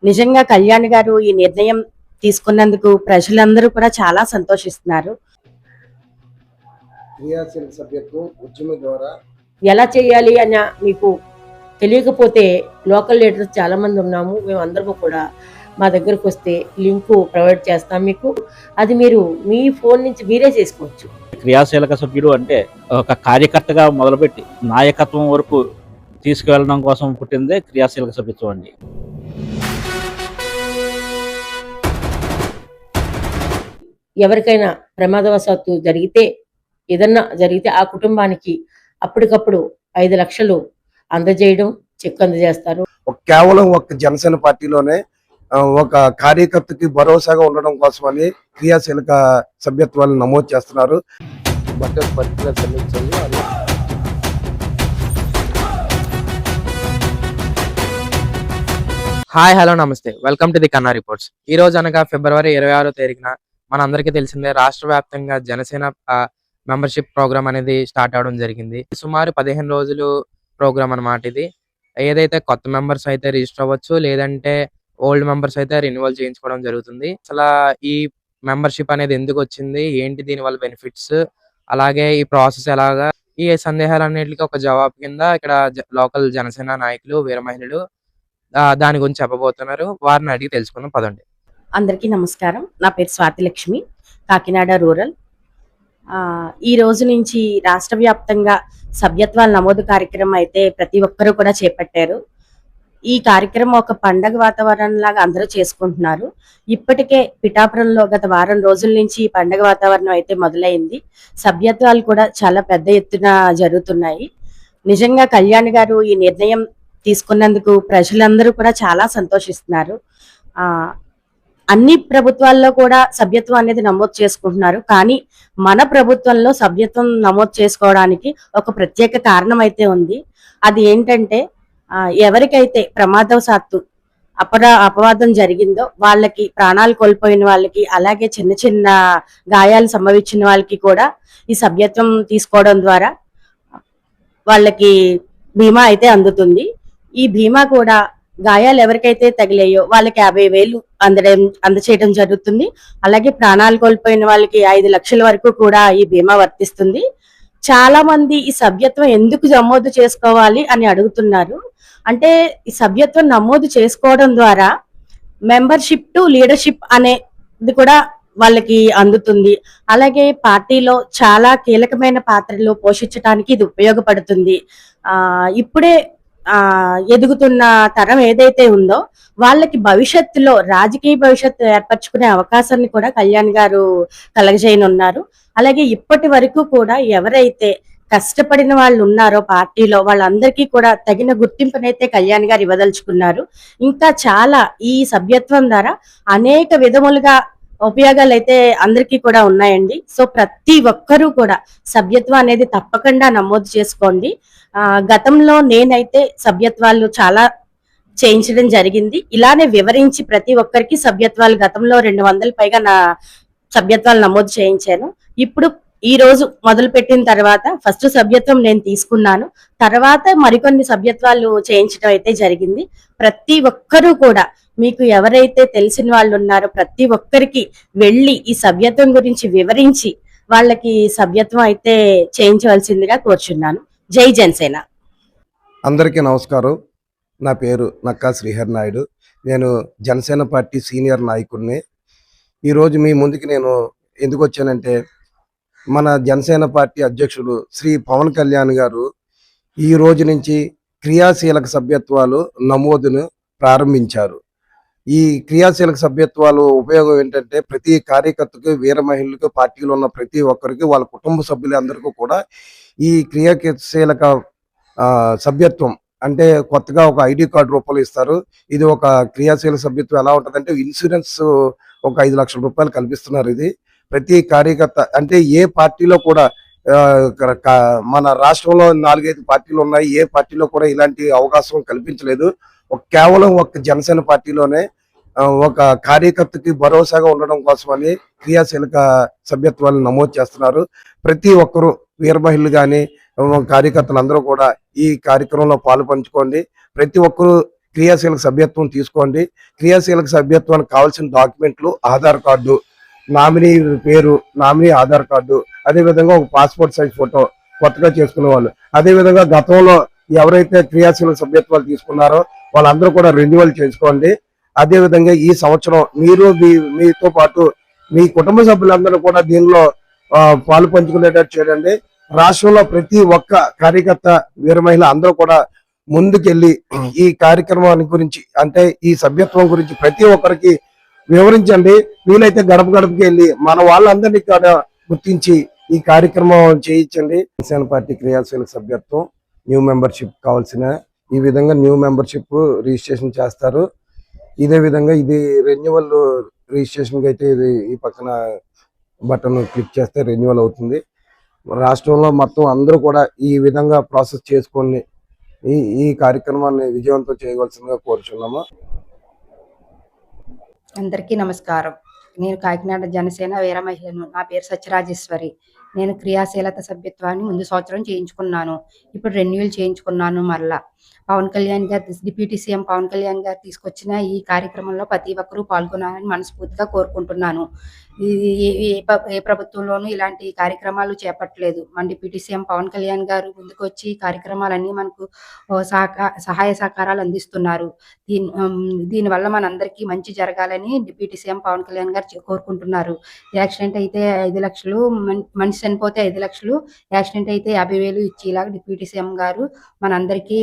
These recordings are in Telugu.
నిజంగా కళ్యాణ్ గారు ఈ నిర్ణయం తీసుకున్నందుకు ప్రజలందరూ కూడా చాలా సంతోషిస్తున్నారు. క్రియాశీల సభ్యత్వం ఉద్యమం ద్వారా ఎలా చేయాలి అని మీకు తెలియకపోతే లోకల్ లీడర్స్ చాలా మంది ఉన్నాము. మేమందరము కూడా మా దగ్గరకు వస్తే లింకు ప్రొవైడ్ చేస్తాం మీకు. అది మీరు మీ ఫోన్ నుంచి మీరే చేసుకోవచ్చు. క్రియాశీలక సభ్యుడు అంటే ఒక కార్యకర్తగా మొదలుపెట్టి నాయకత్వం వరకు తీసుకువెళ్ళడం కోసం పుట్టిందే క్రియాశీలక సభ్యత్వం అండి. ఎవరికైనా ప్రమాదవశాత్తు ఏదన్నా జరిగితే ఆ కుటుంబానికి అప్పటికప్పుడు 5 లక్షలు అందజేయడం, చెక్ అందజేస్తారు. కేవలం ఒక జనసేన పార్టీలోనే ఒక కార్యకర్తకి భరోసాగా ఉండడం కోసమని క్రియాశీలక సభ్యత్వాలను నమోదు చేస్తున్నారు. హాయ్, హలో, నమస్తే. వెల్కమ్ టు ది కన్నా రిపోర్ట్స్. ఈ రోజు అనగా ఫిబ్రవరి 26వ తేదీన మనందరికీ తెలిసిందే రాష్ట్ర వ్యాప్తంగా జనసేన మెంబర్షిప్ ప్రోగ్రామ్ అనేది స్టార్ట్ అవడం జరిగింది. సుమారు 15 రోజులు ప్రోగ్రామ్ అన్నమాట ఇది. ఏదైతే కొత్త మెంబర్స్ అయితే రిజిస్టర్ అవ్వచ్చు, లేదంటే ఓల్డ్ మెంబర్స్ అయితే రెన్యువల్ చేయించుకోవడం జరుగుతుంది. అసలు ఈ మెంబర్షిప్ అనేది ఎందుకు వచ్చింది, ఏంటి దీని వల్ల బెనిఫిట్స్, అలాగే ఈ ప్రాసెస్ ఎలాగా, ఈ సందేహాలన్నిటికీ ఒక జవాబు కింద ఇక్కడ లోకల్ జనసేన నాయకులు, వీర మహిళలు దాని గురించి చెప్పబోతున్నారు. వారిని అడిగి తెలుసుకుందాం, పదండి. అందరికీ నమస్కారం. నా పేరు స్వాతి లక్ష్మి, కాకినాడ రూరల్. ఈ రోజు నుంచి రాష్ట్ర వ్యాప్తంగా సభ్యత్వాల నమోదు కార్యక్రమం అయితే ప్రతి ఒక్కరూ కూడా చేపట్టారు. ఈ కార్యక్రమం ఒక పండగ వాతావరణం లాగా అందరూ చేసుకుంటున్నారు. ఇప్పటికే పిఠాపురంలో గత వారం రోజుల నుంచి ఈ పండగ వాతావరణం అయితే మొదలైంది. సభ్యత్వాలు కూడా చాలా పెద్ద ఎత్తున జరుగుతున్నాయి. నిజంగా కళ్యాణ్ గారు ఈ నిర్ణయం తీసుకున్నందుకు ప్రజలందరూ కూడా చాలా సంతోషిస్తున్నారు. అన్ని ప్రభుత్వాల్లో కూడా సభ్యత్వం అనేది నమోదు చేసుకుంటున్నారు. కానీ మన ప్రభుత్వంలో సభ్యత్వం నమోదు చేసుకోవడానికి ఒక ప్రత్యేక కారణం అయితే ఉంది. అది ఏంటంటే, ఎవరికైతే ప్రమాదవశాత్తు అపవాదం జరిగిందో వాళ్ళకి, ప్రాణాలు కోల్పోయిన వాళ్ళకి, అలాగే చిన్న చిన్న గాయాలు సంభవించిన వాళ్ళకి కూడా ఈ సభ్యత్వం తీసుకోవడం ద్వారా వాళ్ళకి బీమా అయితే అందుతుంది. ఈ బీమా కూడా గాయాలు ఎవరికైతే తగిలాయో వాళ్ళకి 50,000 అందచేయడం జరుగుతుంది. అలాగే ప్రాణాలు కోల్పోయిన వాళ్ళకి 5 లక్షల వరకు కూడా ఈ బీమా వర్తిస్తుంది. చాలా మంది ఈ సభ్యత్వం ఎందుకు నమోదు చేసుకోవాలి అని అడుగుతున్నారు. అంటే ఈ సభ్యత్వం నమోదు చేసుకోవడం ద్వారా మెంబర్షిప్ టు లీడర్షిప్ అనేది కూడా వాళ్ళకి అందుతుంది. అలాగే పార్టీలో చాలా కీలకమైన పాత్రలు పోషించడానికి ఇది ఉపయోగపడుతుంది. ఇప్పుడే ఎదుగుతున్న తరం ఏదైతే ఉందో వాళ్ళకి భవిష్యత్తులో రాజకీయ భవిష్యత్తు ఏర్పరచుకునే అవకాశాన్ని కూడా కళ్యాణ్ గారు కలగజేయనున్నారు. అలాగే ఇప్పటి వరకు కూడా ఎవరైతే కష్టపడిన వాళ్ళు ఉన్నారో పార్టీలో వాళ్ళందరికీ కూడా తగిన గుర్తింపునైతే కళ్యాణ్ గారు ఇవ్వదలుచుకున్నారు. ఇంకా చాలా ఈ సభ్యత్వం ద్వారా అనేక విధములుగా ఉపయోగాలు అయితే అందరికీ కూడా ఉన్నాయండి. సో ప్రతి ఒక్కరూ కూడా సభ్యత్వం అనేది తప్పకుండా నమోదు చేసుకోండి. గతంలో నేనైతే సభ్యత్వాలు చాలా చేయించడం జరిగింది. ఇలానే వివరించి ప్రతి ఒక్కరికి సభ్యత్వాలు గతంలో 200 పైగా నా సభ్యత్వాలు నమోదు చేయించాను. ఇప్పుడు ఈ రోజు మొదలు పెట్టిన తర్వాత ఫస్ట్ సభ్యత్వం నేను తీసుకున్నాను. తర్వాత మరికొన్ని సభ్యత్వాలు చేయించడం అయితే జరిగింది. ప్రతి ఒక్కరూ కూడా మీకు ఎవరైతే తెలిసిన వాళ్ళు ఉన్నారో ప్రతి ఒక్కరికి వెళ్ళి ఈ సభ్యత్వం గురించి వివరించి వాళ్ళకి సభ్యత్వం అయితే చేయించవలసిందిగా కోరుచున్నాను. జై జనసేన. అందరికీ నమస్కారం. నా పేరు నక్కా శ్రీహరి నాయుడు. నేను జనసేన పార్టీ సీనియర్ నాయకుడిని. ఈరోజు మీ ముందుకి నేను ఎందుకు వచ్చానంటే, మన జనసేన పార్టీ అధ్యక్షుడు శ్రీ పవన్ కళ్యాణ్ గారు ఈ రోజు నుంచి క్రియాశీలక సభ్యత్వాలు నమోదును ప్రారంభించారు. ఈ క్రియాశీలక సభ్యత్వాలు ఉపయోగం ఏంటంటే, ప్రతి కార్యకర్తకు, వీర మహిళలకు, పార్టీలో ఉన్న ప్రతి ఒక్కరికి, వాళ్ళ కుటుంబ సభ్యులందరికీ కూడా ఈ క్రియాశీలక సభ్యత్వం అంటే కొత్తగా ఒక ఐడి కార్డు రూపాయలు ఇస్తారు. ఇది ఒక క్రియాశీలక సభ్యత్వం ఎలా ఉంటుందంటే, ఇన్సూరెన్స్ ఒక 5 లక్షల రూపాయలు కల్పిస్తున్నారు. ఇది ప్రతి కార్యకర్త అంటే ఏ పార్టీలో కూడా మన రాష్ట్రంలో 4-5 పార్టీలు ఉన్నాయి. ఏ పార్టీలో కూడా ఇలాంటి అవకాశం కల్పించలేదు. కేవలం ఒక జనసేన పార్టీలోనే ఒక కార్యకర్తకి భరోసాగా ఉండడం కోసమని క్రియాశీలక సభ్యత్వాలను నమోదు చేస్తున్నారు. ప్రతి ఒక్కరూ, వీర మహిళలు కానీ కార్యకర్తలు అందరూ కూడా ఈ కార్యక్రమంలో పాలు పంచుకోండి. ప్రతి ఒక్కరూ క్రియాశీలక సభ్యత్వం తీసుకోండి. క్రియాశీలక సభ్యత్వానికి కావాల్సిన డాక్యుమెంట్లు ఆధార్ కార్డు, నామినీ పేరు, నామినీ ఆధార్ కార్డు, అదేవిధంగా ఒక పాస్పోర్ట్ సైజ్ ఫోటో కొత్తగా చేసుకునే వాళ్ళు, అదేవిధంగా గతంలో ఎవరైతే క్రియాశీలక సభ్యత్వాలు తీసుకున్నారో వాళ్ళందరూ కూడా రెన్యువల్ చేసుకోండి. అదేవిధంగా ఈ సంవత్సరం మీరు మీతో పాటు మీ కుటుంబ సభ్యులందరూ కూడా దీనిలో పాలు పంచుకునేటట్టు చేయండి. రాష్ట్రంలో ప్రతి ఒక్క కార్యకర్త, వీర మహిళ అందరూ కూడా ముందుకెళ్ళి ఈ కార్యక్రమాన్ని గురించి, అంటే ఈ సభ్యత్వం గురించి ప్రతి ఒక్కరికి వివరించండి. వీలైతే గడప గడపకి వెళ్ళి మన వాళ్ళందరినీ కూడా గుర్తించి ఈ కార్యక్రమం చేయించండి. జనసేన పార్టీ క్రియాశీలక సభ్యత్వం, న్యూ మెంబర్షిప్ కావాల్సిన ఈ విధంగా న్యూ మెంబర్షిప్ రిజిస్ట్రేషన్ చేస్తారు. ఇదే విధంగా ఇది రెన్యువల్ రిజిస్ట్రేషన్ అయితే ఇది ఈ పక్కన బటన్ క్లిక్ చేస్తే రెన్యువల్ అవుతుంది. రాష్ట్రంలో మొత్తం అందరూ కూడా ఈ విధంగా ప్రాసెస్ చేసుకొని ఈ కార్యక్రమాన్ని విజయవంతం చేయవలసిందిగా కోరుచున్నాము. అందరికీ నమస్కారం. నేను కాకినాడ జనసేన వీర మహిళను. నా పేరు సత్యరాజేశ్వరి. నేను క్రియాశీలత సభ్యత్వాన్ని ముందు సంవత్సరం చేయించుకున్నాను. ఇప్పుడు రెన్యువల్ చేయించుకున్నాను. మరలా పవన్ కళ్యాణ్ గారు, డిప్యూటీ సీఎం పవన్ కళ్యాణ్ గారు తీసుకొచ్చిన ఈ కార్యక్రమంలో ప్రతి ఒక్కరూ పాల్గొనాలని మనస్ఫూర్తిగా కోరుకుంటున్నాను. ఏ ప్రభుత్వంలోనూ ఇలాంటి కార్యక్రమాలు చేపట్టలేదు. మన డిప్యూటీ సీఎం పవన్ కళ్యాణ్ గారు ముందుకు వచ్చి ఈ కార్యక్రమాలన్నీ మనకు సహాయ సహకారాలు అందిస్తున్నారు. దీనివల్ల మనందరికీ మంచి జరగాలని డిప్యూటీ సీఎం పవన్ కళ్యాణ్ గారు కోరుకుంటున్నారు. యాక్సిడెంట్ అయితే 5 లక్షలు, మనిషి చనిపోతే 5 లక్షలు, యాక్సిడెంట్ అయితే 50,000 ఇచ్చేలాగా డిప్యూటీ సీఎం గారు మనందరికీ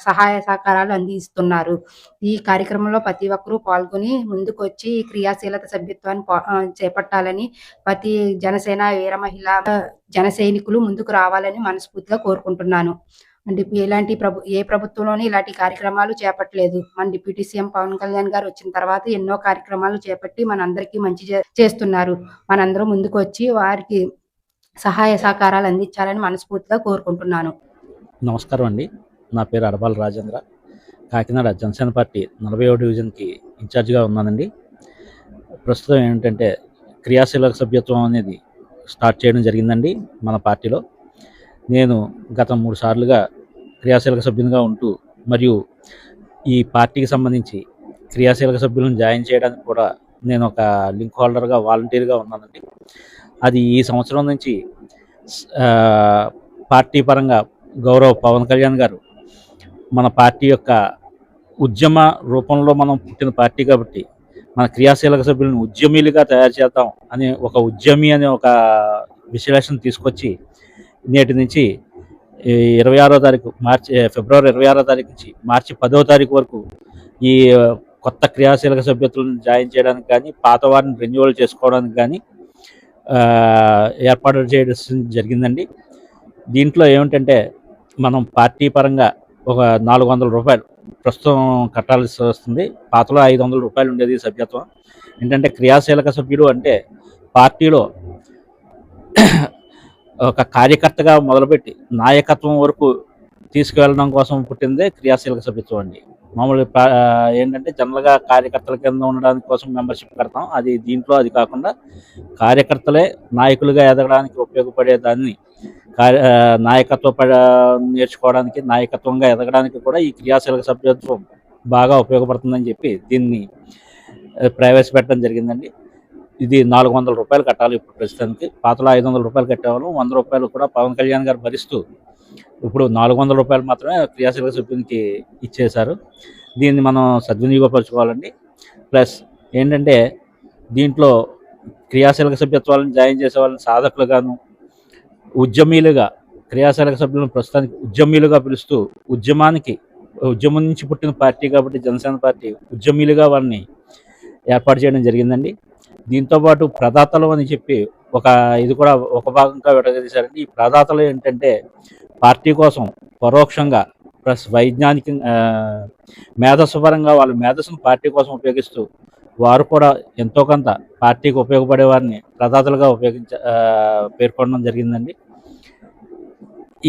సహాయ సహకారాలు అందిస్తున్నారు. ఈ కార్యక్రమంలో ప్రతి ఒక్కరూ పాల్గొని ముందుకు వచ్చి క్రియాశీలత సభ్యత్వాన్ని చేపట్టాలని ప్రతి జనసేన వీర మహిళ జన సైనికులు ముందుకు రావాలని మనస్ఫూర్తిగా కోరుకుంటున్నాను. అంటే ఏ ప్రభుత్వంలోనూ ఇలాంటి కార్యక్రమాలు చేపట్టలేదు. మన డిప్యూటీ సీఎం పవన్ కళ్యాణ్ గారు వచ్చిన తర్వాత ఎన్నో కార్యక్రమాలు చేపట్టి మనందరికీ మంచి చేస్తున్నారు. మనందరం ముందుకు వచ్చి వారికి సహాయ సహకారాలు అందించాలని మనస్ఫూర్తిగా కోరుకుంటున్నాను. నమస్కారం అండి. నా పేరు అడబాల రాజేంద్ర. కాకినాడ జనసేన పార్టీ 40వ డివిజన్కి ఇన్ఛార్జిగా ఉన్నానండి. ప్రస్తుతం ఏంటంటే క్రియాశీలక సభ్యత్వం అనేది స్టార్ట్ చేయడం జరిగిందండి మన పార్టీలో. నేను గత 3 సార్లుగా క్రియాశీలక సభ్యునిగా ఉంటూ, మరియు ఈ పార్టీకి సంబంధించి క్రియాశీలక సభ్యులను జాయిన్ చేయడానికి కూడా నేను ఒక లింక్ హోల్డర్గా, వాలంటీర్గా ఉన్నానండి. అది ఈ సంవత్సరం నుంచి పార్టీ పరంగా గౌరవ పవన్ కళ్యాణ్ గారు మన పార్టీ యొక్క ఉద్యమ రూపంలో మనం పుట్టిన పార్టీ కాబట్టి మన క్రియాశీలక సభ్యులను ఉద్యమీలుగా తయారు చేద్దాం అనే ఒక ఉద్యమి అనే ఒక విశ్లేషణ తీసుకొచ్చి నేటి నుంచి 26వ తారీఖు ఫిబ్రవరి 26వ తారీఖు నుంచి మార్చి 10వ తారీఖు వరకు ఈ కొత్త క్రియాశీలక సభ్యత్వాలను జాయిన్ చేయడానికి కానీ, పాత వారిని రెన్యువల్ చేసుకోవడానికి కానీ ఏర్పాటు చేయడం జరిగిందండి. దీంట్లో ఏమిటంటే మనం పార్టీ పరంగా ఒక 400 రూపాయలు ప్రస్తుతం కట్టాల్సి వస్తుంది. పాతలో 500 రూపాయలు ఉండేది సభ్యత్వం. ఏంటంటే క్రియాశీలక సభ్యుడు అంటే పార్టీలో ఒక కార్యకర్తగా మొదలుపెట్టి నాయకత్వం వరకు తీసుకువెళ్ళడం కోసం పుట్టిందే క్రియాశీలక సభ్యత్వం అండి. మామూలు ఏంటంటే జనరల్గా కార్యకర్తల కింద ఉండడానికి కోసం మెంబర్షిప్ కడతాం. అది దీంట్లో అది కాకుండా కార్యకర్తలే నాయకులుగా ఎదగడానికి ఉపయోగపడే దాన్ని నాయకత్వం నేర్చుకోవడానికి, నాయకత్వంగా ఎదగడానికి కూడా ఈ క్రియాశీలక సభ్యత్వం బాగా ఉపయోగపడుతుందని చెప్పి దీన్ని ప్రవేశపెట్టడం జరిగిందండి. ఇది 400 రూపాయలు కట్టాలి ఇప్పుడు ప్రస్తుతానికి. పాతలో 500 రూపాయలు కట్టేవాళ్ళం. 100 రూపాయలు కూడా పవన్ కళ్యాణ్ గారు భరిస్తూ ఇప్పుడు 400 రూపాయలు మాత్రమే క్రియాశీలక సభ్యునికి ఇచ్చేశారు. దీన్ని మనం సద్వినియోగపరచుకోవాలండి. ప్లస్ ఏంటంటే దీంట్లో క్రియాశీలక సభ్యత్వాలను జాయిన్ చేసే వాళ్ళని సాధకులుగాను, ఉద్యమీలుగా, క్రియాశీలక సభ్యులను ప్రస్తుతానికి ఉద్యమీలుగా పిలుస్తూ ఉద్యమం నుంచి పుట్టిన పార్టీ కాబట్టి జనసేన పార్టీ ఉద్యమీలుగా వారిని ఏర్పాటు చేయడం జరిగిందండి. దీంతోపాటు ప్రదాతలు అని చెప్పి ఇది కూడా ఒక భాగంగా విడదీశారండి. ఈ ప్రదాతలు ఏంటంటే పార్టీ కోసం పరోక్షంగా ప్లస్ వైజ్ఞానిక మేధస్సుపరంగా వాళ్ళ మేధస్సును పార్టీ కోసం ఉపయోగిస్తూ వారు కూడా ఎంతో కొంత పార్టీకి ఉపయోగపడే వారిని ప్రదాతలుగా పేర్కొనడం జరిగిందండి.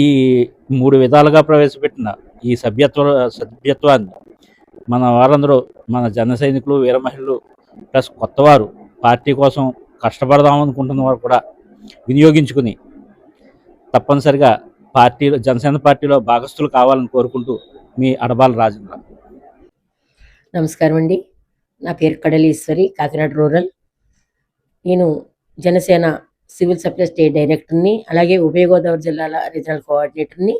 ఈ 3 విధాలుగా ప్రవేశపెట్టిన ఈ సభ్యత్వాన్ని మన వారందరూ, మన జన సైనికులు, వీర మహిళలు ప్లస్ కొత్తవారు, పార్టీ కోసం కష్టపడదామనుకుంటున్న వారు కూడా వినియోగించుకుని తప్పనిసరిగా జనసేన పార్టీలో భాగస్థులు కావాలని కోరుకుంటూ మీ అడబాల రాజేంద్ర. నమస్కారం అండి. నా పేరు కడలి ఈశ్వరి, కాకినాడ రూరల్. నేను జనసేన సివిల్ సప్లై స్టేట్ డైరెక్టర్ని, అలాగే ఉభయ గోదావరి జిల్లాల రీజనల్ కోఆర్డినేటర్ని.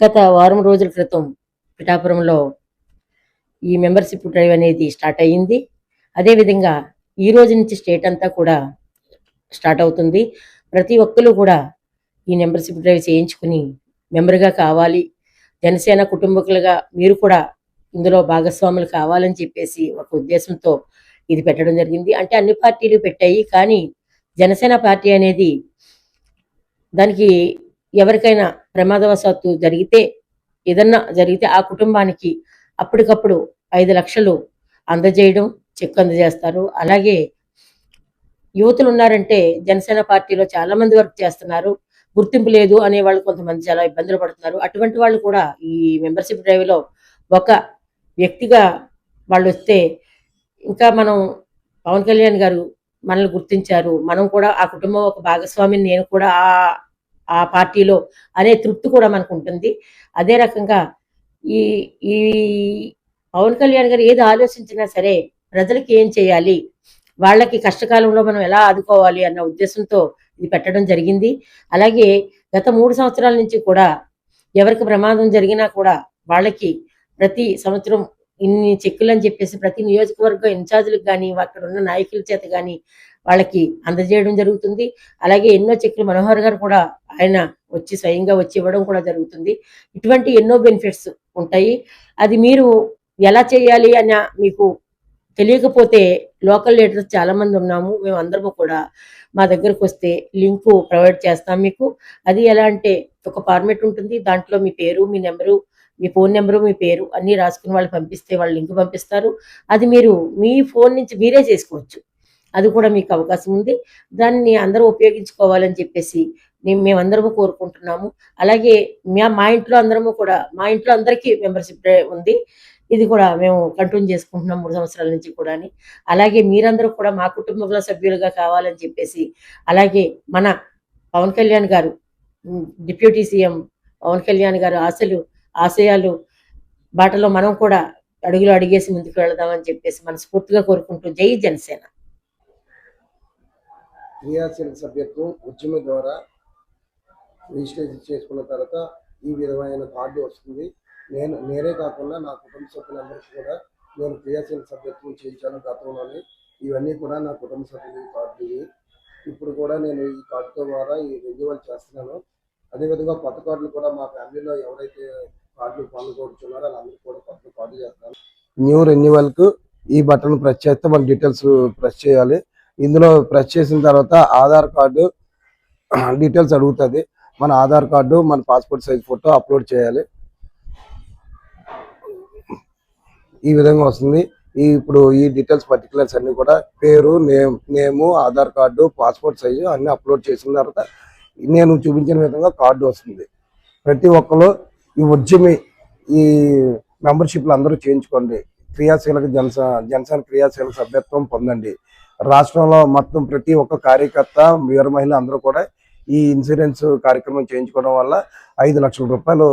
గత వారం రోజుల క్రితం పిఠాపురంలో ఈ మెంబర్షిప్ డ్రైవ్ అనేది స్టార్ట్ అయ్యింది. అదేవిధంగా ఈ రోజు నుంచి స్టేట్ అంతా కూడా స్టార్ట్ అవుతుంది. ప్రతి ఒక్కరు కూడా ఈ మెంబర్షిప్ డ్రైవ్ చేయించుకుని మెంబర్గా కావాలి, జనసేన కుటుంబకులుగా మీరు కూడా ఇందులో భాగస్వాములు కావాలని చెప్పేసి ఒక ఉద్దేశంతో ఇది పెట్టడం జరిగింది. అంటే అన్ని పార్టీలు పెట్టాయి, కానీ జనసేన పార్టీ అనేది దానికి ఎవరికైనా ప్రమాదవశాత్తు ఏదన్నా జరిగితే ఆ కుటుంబానికి అప్పటికప్పుడు 5 లక్షలు అందజేయడం, చెక్ అందజేస్తారు. అలాగే యువతులు ఉన్నారంటే జనసేన పార్టీలో చాలా మంది వర్క్ చేస్తున్నారు, గుర్తింపు లేదు అనే వాళ్ళు కొంతమంది చాలా ఇబ్బందులు పడుతున్నారు. అటువంటి వాళ్ళు కూడా ఈ మెంబర్షిప్ డ్రైవ్ లో ఒక వ్యక్తిగా వాళ్ళు వస్తే ఇంకా మనం పవన్ కళ్యాణ్ గారు మనల్ని గుర్తించారు, మనం కూడా ఆ కుటుంబం ఒక భాగస్వామిని, నేను కూడా ఆ పార్టీలో అనే తృప్తి కూడా మనకు ఉంటుంది. అదే రకంగా ఈ ఈ పవన్ కళ్యాణ్ గారు ఏది ఆలోచించినా సరే ప్రజలకి ఏం చేయాలి, వాళ్ళకి కష్టకాలంలో మనం ఎలా ఆదుకోవాలి అన్న ఉద్దేశంతో ఇది పెట్టడం జరిగింది. అలాగే గత 3 సంవత్సరాల నుంచి కూడా ఎవరికి ప్రమాదం జరిగినా కూడా వాళ్ళకి ప్రతి సంవత్సరం ఇన్ని చెక్కులు అని చెప్పేసి ప్రతి నియోజకవర్గ ఇన్ఛార్జీలకు కానీ అక్కడ ఉన్న నాయకుల చేత కానీ వాళ్ళకి అందజేయడం జరుగుతుంది. అలాగే ఎన్నో చెక్కులు మనోహర్ గారు కూడా ఆయన స్వయంగా వచ్చి ఇవ్వడం కూడా జరుగుతుంది. ఇటువంటి ఎన్నో బెనిఫిట్స్ ఉంటాయి. అది మీరు ఎలా చేయాలి అన్న మీకు తెలియకపోతే లోకల్ లీడర్స్ చాలా మంది ఉన్నాము, మేము అందరము కూడా మా దగ్గరకు వస్తే లింకు ప్రొవైడ్ చేస్తాం మీకు. అది ఎలా అంటే ఒక ఫార్మేట్ ఉంటుంది, దాంట్లో మీ పేరు, మీ నెంబరు, మీ ఫోన్ నెంబరు, మీ పేరు అన్నీ రాసుకుని వాళ్ళు పంపిస్తే వాళ్ళు లింక్ పంపిస్తారు. అది మీరు మీ ఫోన్ నుంచి మీరే చేసుకోవచ్చు, అది కూడా మీకు అవకాశం ఉంది. దాన్ని అందరూ ఉపయోగించుకోవాలని చెప్పేసి మేమందరము కోరుకుంటున్నాము. అలాగే మా ఇంట్లో అందరము కూడా, మా ఇంట్లో అందరికీ మెంబర్షిప్ ఉంది. ఇది కూడా మేము కంటిన్యూ చేసుకుంటున్నాం 3 సంవత్సరాల నుంచి కూడా. అలాగే మీరందరూ కూడా మా కుటుంబంలో సభ్యులుగా కావాలని చెప్పేసి, అలాగే మన పవన్ కళ్యాణ్ గారు, డిప్యూటీ సీఎం పవన్ కళ్యాణ్ గారు ఆశయాలు బాటలో మనం కూడా అడుగులు అడిగేసి ముందుకు వెళదామని చెప్పేసి మనస్ఫూర్తిగా కోరుకుంటూ జై జనసేన. క్రియాశీల సభ్యత్వం ఉద్యమం ద్వారా రిజిస్ట్రేషన్ చేసుకున్న తర్వాత ఈ విధమైన కార్డు వస్తుంది. నేనే కాకుండా నా కుటుంబ సభ్యులందరికీ కూడా నేను క్రియాశీల సభ్యత్వం చేయించాను గతంలోనే. ఇవన్నీ కూడా నా కుటుంబ సభ్యుల కార్డు. ఇప్పుడు కూడా నేను ఈ కార్డుతో ద్వారా ఈ రెన్యువల్ చేస్తున్నాను. అదేవిధంగా కొత్త కార్డులు కూడా మా ఫ్యామిలీలో ఎవరైతే కార్డులు పొందుకోవచ్చున్నారో వాళ్ళందరికీ కూడా కొత్త కార్డు చేస్తాను. న్యూ రెన్యువల్కు ఈ బటన్ ప్రెస్ చేస్తే మన డీటెయిల్స్ ప్రెస్ చేయాలి. ఇందులో ప్రెస్ చేసిన తర్వాత ఆధార్ కార్డు డీటెయిల్స్ అడుగుతుంది. మన ఆధార్ కార్డు, మన పాస్పోర్ట్ సైజ్ ఫోటో అప్లోడ్ చేయాలి. ఈ విధంగా వస్తుంది. ఇప్పుడు ఈ డీటెయిల్స్ పర్టికులర్స్ అన్ని కూడా పేరు, నేము, ఆధార్ కార్డు, పాస్పోర్ట్ సైజు అన్ని అప్లోడ్ చేసిన తర్వాత నేను చూపించిన విధంగా కార్డు వస్తుంది. ప్రతి ఒక్కరు ఈ ఉద్యమి ఈ మెంబర్షిప్లు అందరూ చేయించుకోండి. క్రియాశీలక జనసేన క్రియాశీలక సభ్యత్వం పొందండి. రాష్ట్రంలో మొత్తం ప్రతి ఒక్క కార్యకర్త, వీర మహిళ అందరూ కూడా ఈ ఇన్సూరెన్స్ కార్యక్రమం చేయించుకోవడం వల్ల 5 లక్షల రూపాయలు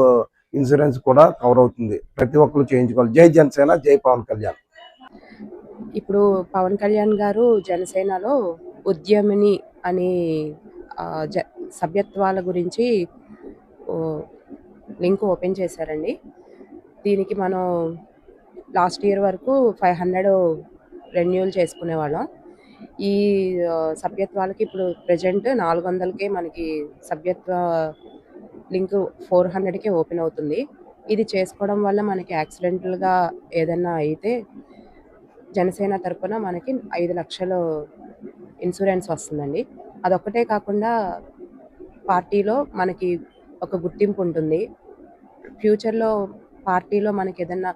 ఇన్సూరెన్స్ కూడా కవర్ అవుతుంది. ప్రతి ఒక్కరు చేయించుకోవాలి. జై జనసేన, జై పవన్ కళ్యాణ్. ఇప్పుడు పవన్ కళ్యాణ్ గారు జనసేనలో ఉద్యమిని అని సభ్యత్వాల గురించి లింక్ ఓపెన్ చేశారండి. దీనికి మనం లాస్ట్ ఇయర్ వరకు 500 రెన్యూల్ చేసుకునేవాళ్ళం. ఈ సభ్యత్వాలకి ఇప్పుడు ప్రజెంట్ 400కే మనకి సభ్యత్వ లింక్ 400కే ఓపెన్ అవుతుంది. ఇది చేసుకోవడం వల్ల మనకి యాక్సిడెంటల్గా ఏదన్నా అయితే జనసేన తరపున మనకి 5 లక్షలు ఇన్సూరెన్స్ వస్తుందండి. అదొక్కటే కాకుండా పార్టీలో మనకి ఒక గుర్తింపు ఉంటుంది. ఫ్యూచర్లో పార్టీలో మనకి ఏదన్నా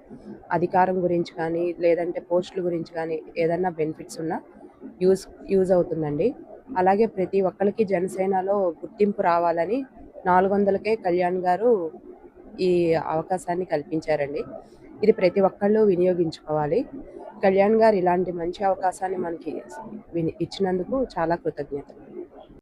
అధికారం గురించి కానీ, లేదంటే పోస్టుల గురించి కానీ ఏదన్నా బెనిఫిట్స్ ఉన్నా యూజ్ అవుతుందండి. అలాగే ప్రతి ఒక్కరికి జనసేనలో గుర్తింపు రావాలని 400కే కళ్యాణ్ గారు ఈ అవకాశాన్ని కల్పించారండి. ఇది ప్రతి ఒక్కళ్ళు వినియోగించుకోవాలి. కళ్యాణ్ గారు ఇలాంటి మంచి అవకాశాన్ని మనకి ఇచ్చినందుకు చాలా కృతజ్ఞతలు.